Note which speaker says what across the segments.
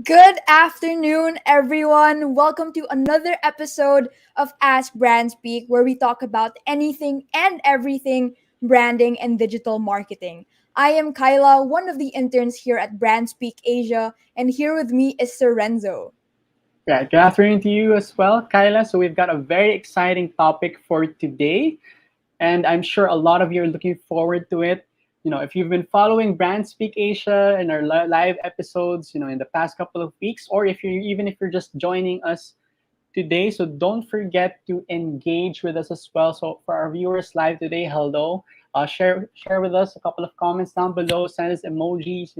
Speaker 1: Good afternoon, everyone. Welcome to another episode of Ask BrandSpeak, where we talk about anything and everything branding and digital marketing. I am Kyla, one of the interns here at BrandSpeak Asia, and here with me is Sir Renzo.
Speaker 2: Yeah, good afternoon to you as well, Kyla. So we've got a very exciting topic for today, and I'm sure a lot of you are looking forward to it. If you've been following Brand Speak Asia and our live episodes, in the past couple of weeks, or if you're just joining us today, so don't forget to engage with us as well. So for our viewers live today, hello. Share with us a couple of comments down below. Send us emojis.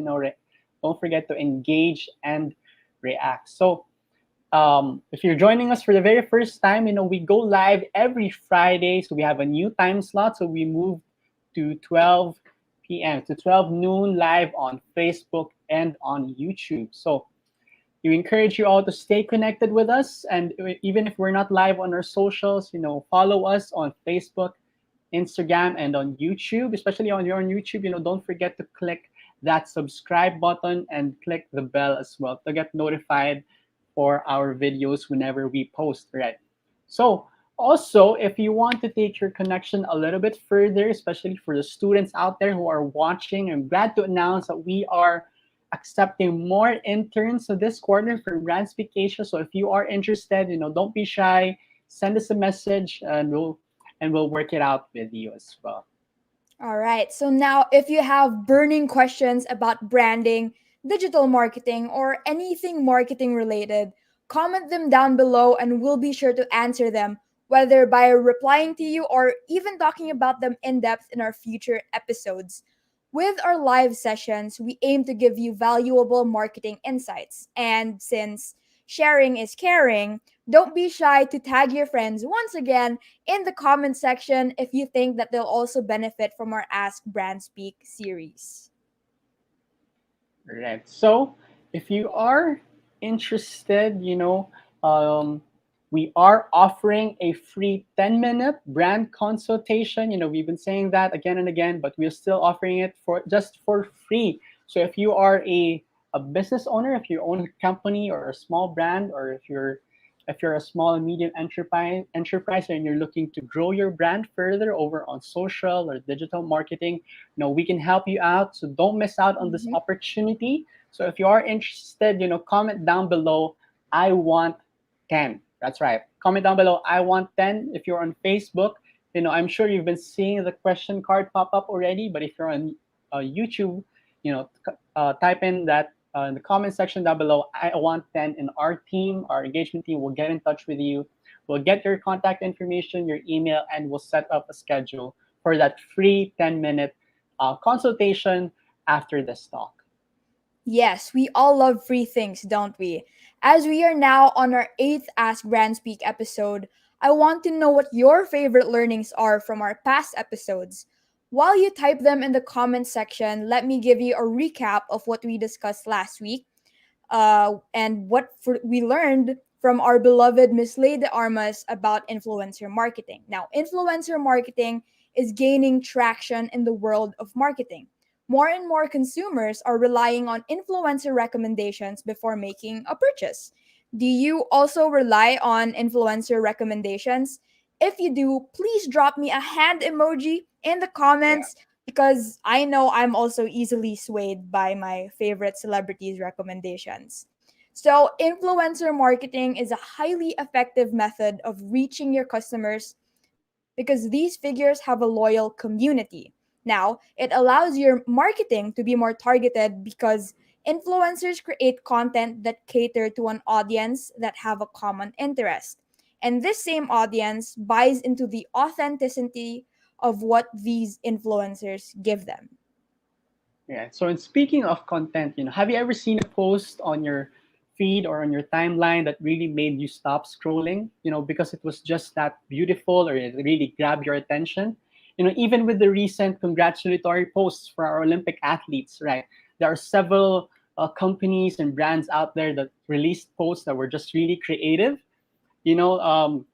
Speaker 2: Don't forget to engage and react. So if you're joining us for the very first time, we go live every Friday. So we have a new time slot. So we move to 12 p.m. to 12 noon live on Facebook and on YouTube. So we encourage you all to stay connected with us. And even if we're not live on our socials, follow us on Facebook, Instagram, and on YouTube. Especially on YouTube, don't forget to click that subscribe button and click the bell as well to get notified for our videos whenever we post, right? So also, if you want to take your connection a little bit further, especially for the students out there who are watching, I'm glad to announce that we are accepting more interns this quarter for BrandSpeak Asia. So if you are interested, don't be shy, send us a message and we'll work it out with you as well.
Speaker 1: All right. So now, if you have burning questions about branding, digital marketing, or anything marketing related, comment them down below and we'll be sure to answer them, whether by replying to you or even talking about them in depth in our future episodes. With our live sessions, we aim to give you valuable marketing insights. And since sharing is caring, don't be shy to tag your friends once again in the comment section if you think that they'll also benefit from our Ask Brand Speak series.
Speaker 2: Right. So if you are interested, um, we are offering a free 10-minute brand consultation. We've been saying that again and again, but we're still offering it for just for free. So if you are a business owner, if you own a company or a small brand, or if you're a small and medium enterprise and you're looking to grow your brand further over on social or digital marketing, we can help you out. So don't miss out on this
Speaker 1: Mhm.
Speaker 2: opportunity. So if you are interested, comment down below, I want 10. That's right. Comment down below, I want 10. If you're on Facebook, I'm sure you've been seeing the question card pop up already. But if you're on YouTube, type in that in the comment section down below, I want 10, and our team, our engagement team, will get in touch with you. We'll get your contact information, your email, and we'll set up a schedule for that free 10-minute consultation after this talk.
Speaker 1: Yes, we all love free things, don't we? As we are now on our eighth Ask Brand Speak episode, I want to know what your favorite learnings are from our past episodes. While you type them in the comment section, let me give you a recap of what we discussed last week and we learned from our beloved Miss Lady Armas about influencer marketing. Now, influencer marketing is gaining traction in the world of marketing. More and more consumers are relying on influencer recommendations before making a purchase. Do you also rely on influencer recommendations? If you do, please drop me a hand emoji in the
Speaker 2: Yeah.
Speaker 1: comments because I know I'm also easily swayed by my favorite celebrities' recommendations. So, influencer marketing is a highly effective method of reaching your customers because these figures have a loyal community. Now, it allows your marketing to be more targeted because influencers create content that cater to an audience that have a common interest. And this same audience buys into the authenticity of what these influencers give them.
Speaker 2: Yeah. So, in speaking of content, have you ever seen a post on your feed or on your timeline that really made you stop scrolling? Because it was just that beautiful, or it really grabbed your attention. Even with the recent congratulatory posts for our Olympic athletes, right? There are several companies and brands out there that released posts that were just really creative. you know um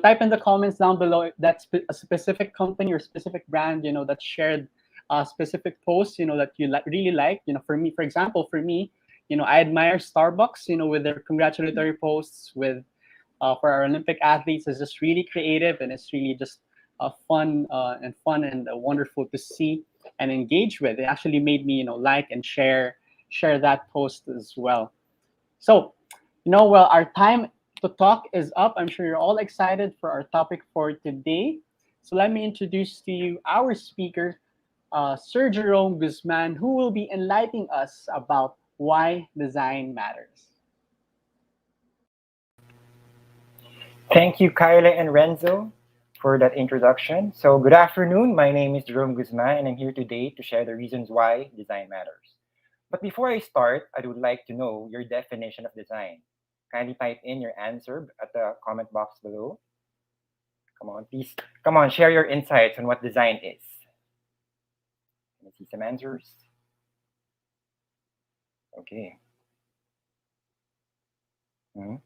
Speaker 2: Type in the comments down below if that's a specific company or specific brand that shared a specific post that you really like. For me, for example, for me, I admire Starbucks, with their congratulatory posts with for our Olympic athletes. Is just really creative, and it's really just fun and wonderful to see and engage with. It actually made me like and share that post as well. So, well, our time to talk is up. I'm sure you're all excited for our topic for today. So, let me introduce to you our speaker, Sir Jerome Guzman, who will be enlightening us about why design matters.
Speaker 3: Thank you, Kyla and Renzo, for that introduction. So, good afternoon. My name is Jerome Guzman, and I'm here today to share the reasons why design matters. But before I start, I would like to know your definition of design. Kindly type in your answer at the comment box below. Come on, please. Come on, share your insights on what design is. Can I see some answers? Okay. Mhm.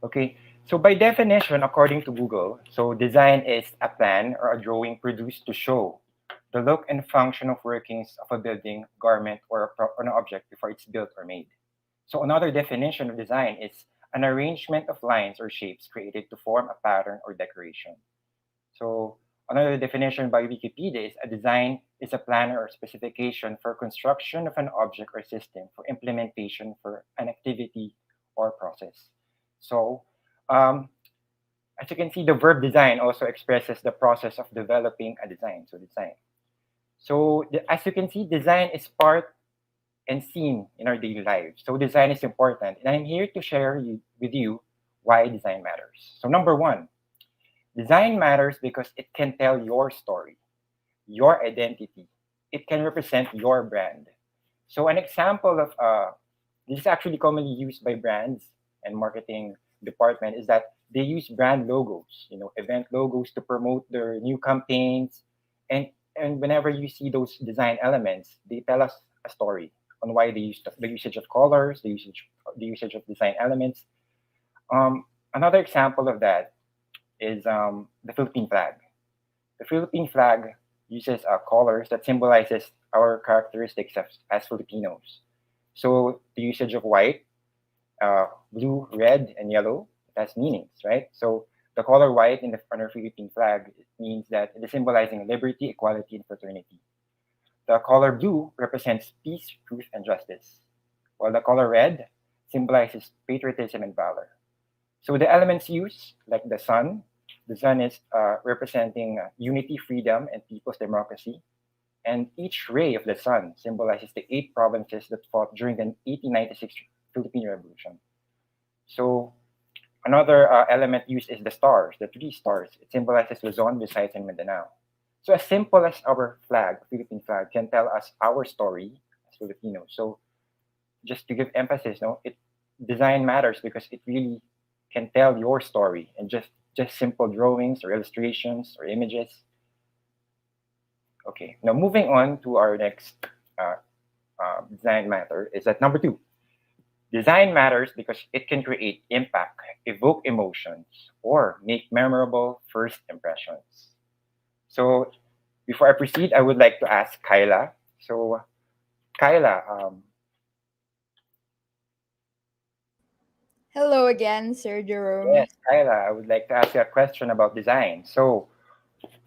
Speaker 3: Okay. So by definition, according to Google, so design is a plan or a drawing produced to show the look and function of workings of a building, garment, or an object before it's built or made. So another definition of design is an arrangement of lines or shapes created to form a pattern or decoration. So another definition by Wikipedia is a design is a plan or specification for construction of an object or system for implementation for an activity or process. So um, as you can see, the verb design also expresses the process of developing a design. So design. So as you can see, design is part and seen in our daily lives. So design is important, and I'm here to share with you why design matters. So number one, design matters because it can tell your story, your identity. It can represent your brand. So an example of this is actually commonly used by brands and marketing department is that they use brand logos, event logos to promote their new campaigns, and whenever you see those design elements, they tell us a story on why they use the usage of colors, the usage of design elements. Another example of that is the Philippine flag. The Philippine flag uses colors that symbolizes our characteristics as Filipinos. So the usage of white, blue, red, and yellow, it has meanings, right? So the color white in the on our Philippine flag, it means that it is symbolizing liberty, equality, and fraternity. The color blue represents peace, truth, and justice, while the color red symbolizes patriotism and valor. So the elements used, like the sun is representing unity, freedom, and people's democracy. And each ray of the sun symbolizes the eight provinces that fought during the 1896 Philippine Revolution. So another element used is the stars, the three stars. It symbolizes Luzon, Visayas, and Mindanao. So as simple as our flag, Philippine flag, can tell us our story as Filipinos. So just to give emphasis, no, it design matters because it really can tell your story, and just simple drawings or illustrations or images. Okay, now moving on to our next uh, design matter is that number two. Design matters because it can create impact, evoke emotions, or make memorable first impressions. So before I proceed, I would like to ask Kyla. So Kyla,
Speaker 1: Hello again, Sir Jerome.
Speaker 3: yes, Kyla, I would like to ask you a question about design. So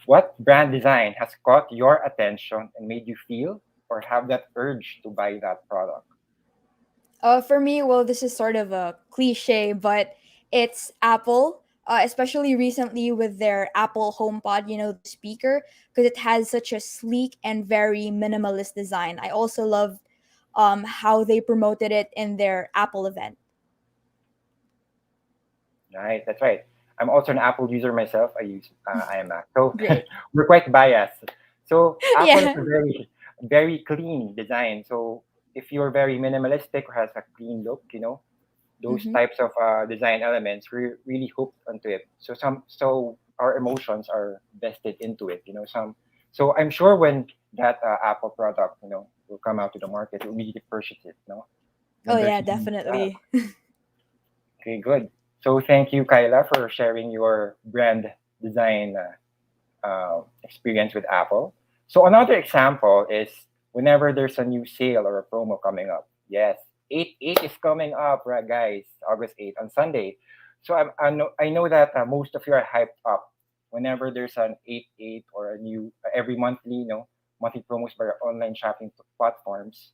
Speaker 3: what brand design has caught your attention and made you feel or have that urge to buy that product?
Speaker 1: For me, well, this is sort of a cliche, but it's Apple, especially recently with their Apple HomePod, the speaker, because it has such a sleek and very minimalist design. I also love how they promoted it in their Apple event.
Speaker 3: Right, that's right. I'm also an Apple user myself. I use iMac, so
Speaker 1: Great.
Speaker 3: we're quite biased. So Apple is
Speaker 1: Yeah.
Speaker 3: a very clean design. So if you're very minimalistic or has a clean look, those
Speaker 1: Hmm.
Speaker 3: types of design elements, we're really hooked onto it. So our emotions are vested into it. So I'm sure when that Apple product, will come out to the market, you'll immediately purchase it.
Speaker 1: Oh
Speaker 3: When there's
Speaker 1: yeah,
Speaker 3: news.
Speaker 1: definitely.
Speaker 3: Okay, good. So thank you, Kyla, for sharing your brand design experience with Apple. So another example is whenever there's a new sale or a promo coming up. Yes, 8/8 is coming up, right, guys? August 8th on Sunday. So I know that most of you are hyped up whenever there's an 8/8 or a new every monthly, monthly promos by our online shopping platforms.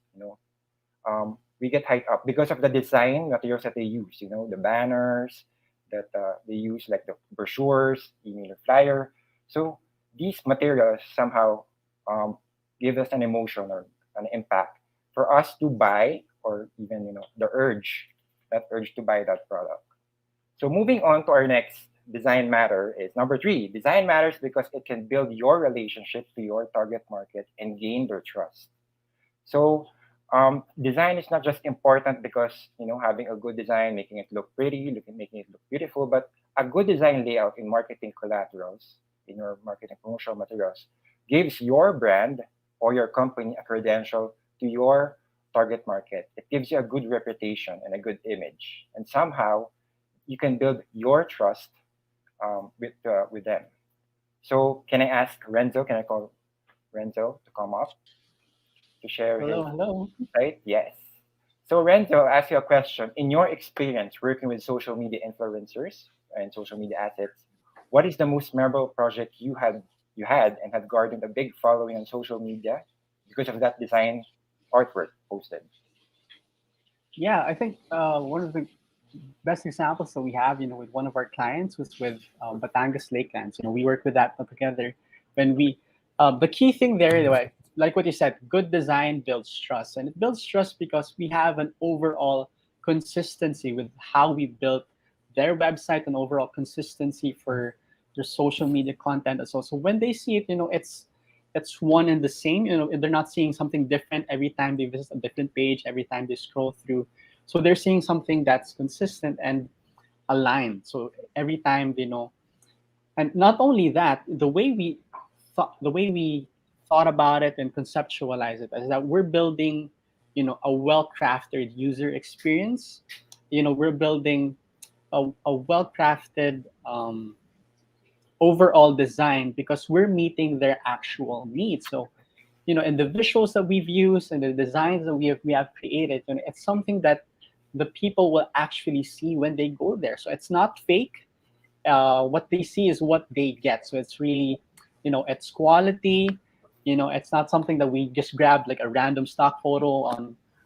Speaker 3: We get hyped up because of the design materials that they use, the banners that they use, like the brochures, email flyer. So these materials somehow um, give us an emotion or an impact for us to buy, or even, that urge to buy that product. So moving on to our next design matter is number three. Design matters because it can build your relationship to your target market and gain their trust. So design is not just important because having a good design, making it look pretty, making it look beautiful, but a good design layout in marketing collaterals, in your marketing promotional materials, gives your brand or your company a credential to your target market. It gives you a good reputation and a good image, and somehow you can build your trust with them. So can I ask Renzo? Can I call Renzo to come up to share his
Speaker 2: Hello, hello.
Speaker 3: right? Yes. So Renzo, I'll ask you a question. In your experience working with social media influencers and social media assets, what is the most memorable project you had and had garnered a big following on social media because of that design artwork posted?
Speaker 2: Yeah, I think one of the best examples that we have, with one of our clients was with Batangas Lakelands. We worked with that together. When we, the key thing there, like what you said, good design builds trust, and it builds trust because we have an overall consistency with how we built their website and overall consistency for their social media content as well. So when they see it, it's one and the same. They're not seeing something different every time they visit a different page, every time they scroll through. So they're seeing something that's consistent and aligned. So every time they know, and not only that, the way we thought about it and conceptualize it is that we're building, a well-crafted user experience. We're building a well-crafted overall design because we're meeting their actual needs. So, in the visuals that we've used and the designs that we have created, it's something that the people will actually see when they go there. So it's not fake. What they see is what they get. So it's really, it's quality. It's not something that we just grab like a random stock photo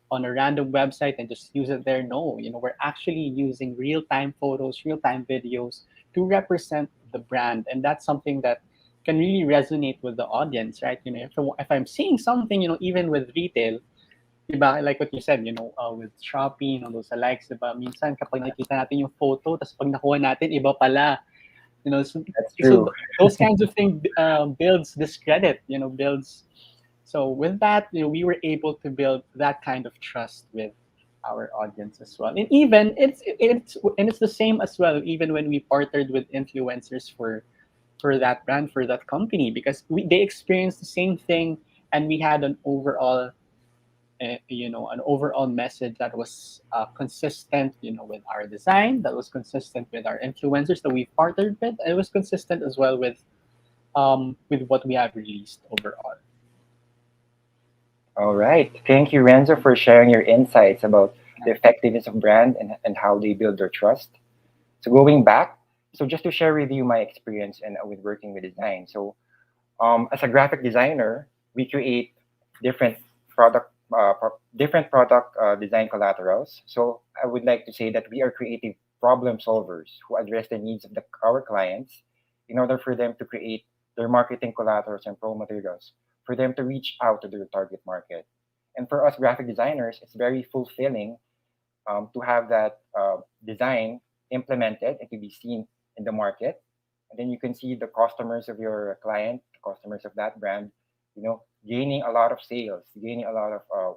Speaker 2: on a random website and just use it there. No, we're actually using real time photos, real time videos to represent the brand, and that's something that can really resonate with the audience, right? If I'm seeing something, even with retail, diba, like what you said, with Shopee, those likes, diba, minsan kapag nakita natin yung photo, tapos pag nakuha natin, iba pala. So,
Speaker 3: That's
Speaker 2: so
Speaker 3: true.
Speaker 2: those kinds of things builds discredit, builds. So with that, we were able to build that kind of trust with our audience as well. And even it's the same as well, even when we partnered with influencers for that brand, for that company, because they experienced the same thing, and we had an overall message that was consistent, with our design, that was consistent with our influencers that we've partnered with, and it was consistent as well with what we have released overall.
Speaker 3: All right. Thank you, Renzo, for sharing your insights about the effectiveness of brand and how they build their trust. So going back, so just to share with you my experience and with working with design. So as a graphic designer, we create different different product design collaterals. So I would like to say that we are creative problem solvers who address the needs of our clients in order for them to create their marketing collaterals and pro materials for them to reach out to their target market. And for us graphic designers, it's very fulfilling to have that design implemented and to be seen in the market. And then you can see the customers of your client, the customers of that brand, gaining a lot of sales, gaining a lot of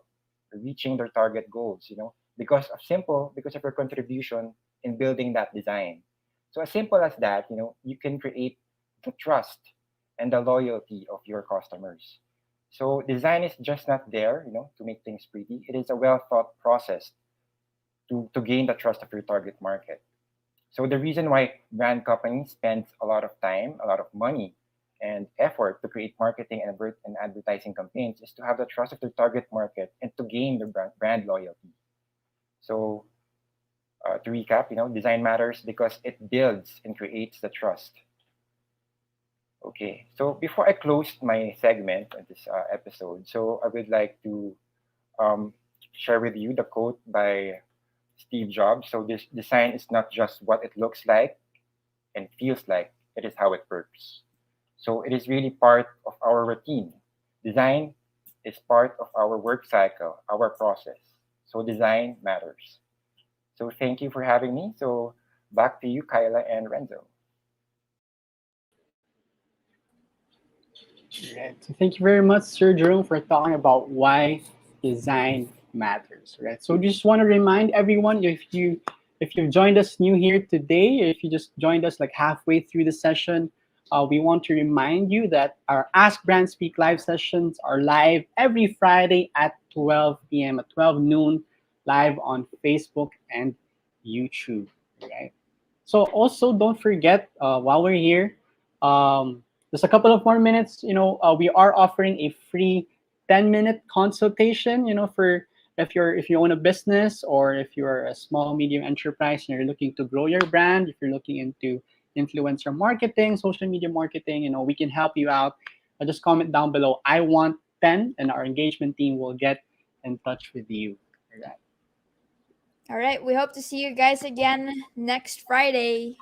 Speaker 3: reaching their target goals, because of your contribution in building that design. So as simple as that, you can create the trust and the loyalty of your customers. So design is just not there, to make things pretty. It is a well thought process to gain the trust of your target market. So the reason why brand companies spend a lot of time, a lot of money, and effort to create marketing and advertising campaigns is to have the trust of their target market and to gain the brand loyalty. So to recap, design matters because it builds and creates the trust. Okay, so before I close my segment of this episode, so I would like to um, share with you the quote by Steve Jobs. So this design is not just what it looks like and feels like, it is how it works. So it is really part of our routine. Design is part of our work cycle, our process. So design matters. So thank you for having me. So back to you, Kyla and Renzo.
Speaker 2: Right. So thank you very much, Sir Jerome, for talking about why design matters. Right. So just want to remind everyone, if you've joined us new here today, if you just joined us like halfway through the session, we want to remind you that our Ask Brand Speak live sessions are live every Friday at 12 p.m. at 12 noon, live on Facebook and YouTube. Right. So also don't forget, while we're here, just a couple of more minutes. We are offering a free 10-minute consultation. For if you own a business, or if you're a small medium enterprise and you're looking to grow your brand, if you're looking into influencer marketing, social media marketing, we can help you out. Just comment down below, I want 10, and our engagement team will get in touch with you. All right.
Speaker 1: All right, we hope to see you guys again next Friday.